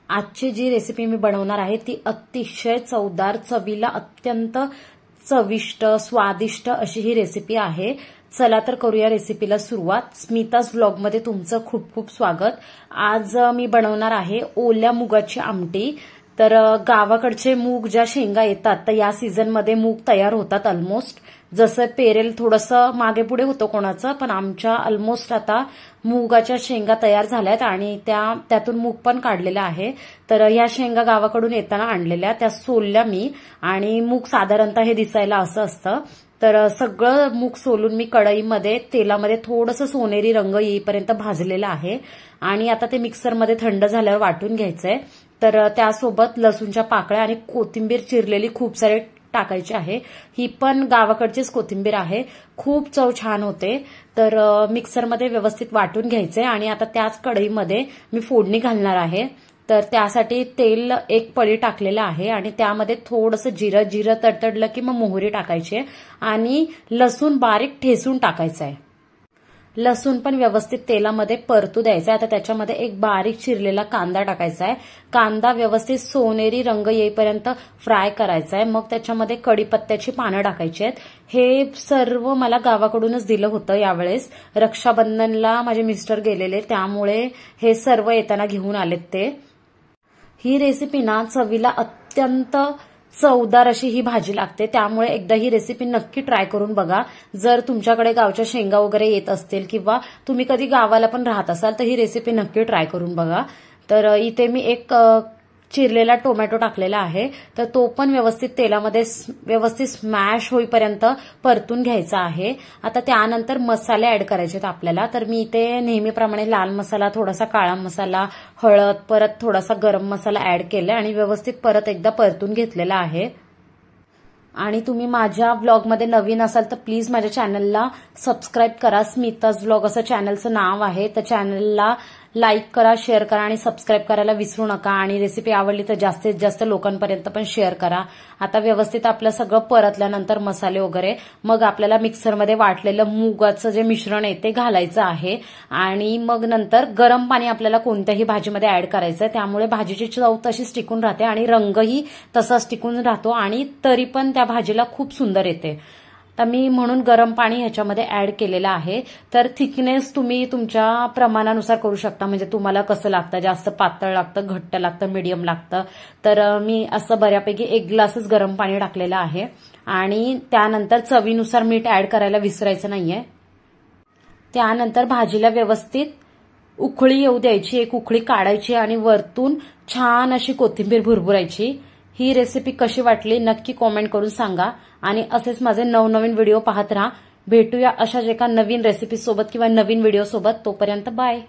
आजची जी रेसिपी मी बनवणार आहे ती अतिशय चवदार, चवीला अत्यंत चविष्ट, स्वादिष्ट अशी ही रेसिपी आहे। चला तर करूया रेसिपीला सुरुवात। स्मिताज व्लॉगमध्ये तुमचं खूप खूप स्वागत। आज मी बनवणार आहे ओल्या मुगाची आमटी। तर गावाकडचे मूग ज्या शेंगा येतात तर या सीझनमध्ये मूग तयार होतात ऑलमोस्ट। जसं पेरेल थोडंसं मागे पुढे होतं कोणाचं, पण आमच्या ऑलमोस्ट आता मुगाच्या शेंगा तयार झाल्यात आणि त्यातून मूग पण काढलेला आहे। तर ह्या शेंगा गावाकडून येताना आणलेल्या, त्या सोलल्या मी। आणि मूग साधारणतः हे दिसायला असं असतं। तर सगळं मूग सोलून मी कढईमध्ये तेलामध्ये थोडंसं सोनेरी रंग येईपर्यंत भाजलेलं आहे आणि आता ते मिक्सरमध्ये थंड झाल्यावर वाटून घ्यायचंय। तर त्यासोबत लसूणच्या पाकळ्या आणि कोथिंबीर चिरलेली खूप सारे टाकायची आहे। ही पण गावाकडचीच कोथिंबीर आहे, खूप चव छान होते। तर मिक्सरमध्ये व्यवस्थित वाटून घ्यायचंय आणि आता त्याच कढईमध्ये मी फोडणी घालणार आहे। तर त्यासाठी तेल एक पळी टाकलेलं आहे आणि त्यामध्ये थोडंसं जिरं तडतडलं की मग मोहरी टाकायची आणि लसूण बारीक ठेचून टाकायचं आहे। लसूण पण व्यवस्थित तेलामध्ये परतू द्यायचा। आता त्याच्यामध्ये एक बारीक चिरलेला कांदा टाकायचा आहे। कांदा व्यवस्थित सोनेरी रंग येईपर्यंत फ्राय करायचा आहे। मग त्याच्यामध्ये कढीपत्त्याची पानं टाकायची आहेत। हे सर्व मला गावाकडूनच दिलं होतं यावेळेस। रक्षाबंधनला माझे मिस्टर गेलेले, त्यामुळे हे सर्व येताना घेऊन आलेत ते। ही रेसिपी ना चवीला अत्यंत चवदार अशी ही भाजी लागते, त्यामुळे एकदा ही रेसिपी नक्की ट्राय करून बघा। जर तुमच्याकडे गावच्या शेंगा वगैरे येत असतील किंवा तुम्ही कधी गावाला पण राहत असाल तर ही रेसिपी नक्की ट्राय करून बघा। तर इथे मी एक चिरलेला टोमॅटो टाकलेला आहे, तर तो पण व्यवस्थित तेलामध्ये व्यवस्थित स्मॅश होईपर्यंत परतून घ्यायचा आहे। आता त्यानंतर मसाले ऍड करायचे आहेत आपल्याला। तर मी इथे नेहमीप्रमाणे लाल मसाला, थोडासा काळा मसाला, हळद, परत थोडासा गरम मसाला ऍड केला आणि व्यवस्थित परत एकदा परतून घेतलेला आहे। आणि तुम्ही माझ्या व्लॉगमध्ये नवीन असाल तर प्लीज माझ्या चॅनलला सबस्क्राईब करा। स्मिताज व्लॉग असं चॅनलचं नाव आहे। तर चॅनलला लाईक करा, शेअर करा आणि सबस्क्राईब करायला विसरू नका। आणि रेसिपी आवडली तर जास्तीत जास्त लोकांपर्यंत पण शेअर करा। आता व्यवस्थित आपलं सगळं परतल्यानंतर मसाले वगैरे, मग आपल्याला मिक्सरमध्ये वाटलेलं मुगाचं जे मिश्रण आहे ते घालायचं आहे आणि मग नंतर गरम पाणी आपल्याला कोणत्याही भाजीमध्ये ऍड करायचं आहे। त्यामुळे भाजीची चव तशीच टिकून राहते आणि रंगही तसाच टिकून राहतो आणि तरी पण त्या भाजीला खूप सुंदर येते। तर मी म्हणून गरम पाणी ह्याच्यामध्ये ऍड केलेलं आहे। तर थिकनेस तुम्ही तुमच्या प्रमाणानुसार करू शकता, म्हणजे तुम्हाला कसं लागतं, जास्त पातळ लागतं, घट्ट लागतं, मीडियम लागतं। तर मी असं बऱ्यापैकी 1 ग्लासच गरम पाणी टाकलेलं आहे आणि त्यानंतर चवीनुसार मीठ ऍड करायला विसरायचं नाहीये। त्यानंतर भाजीला व्यवस्थित उकळी येऊ द्यायची, एक उकळी काढायची आणि वरतून छान अशी कोथिंबीर भुरभुरायची। ही रेसिपी कशी वाटली नक्की कॉमेंट करून सांगा आणि असेच माझे नवनवीन व्हिडिओ पाहत राहा। भेटूया अशाच एका नवीन रेसिपी सोबत किंवा नवीन व्हिडिओ सोबत। तोपर्यंत बाय।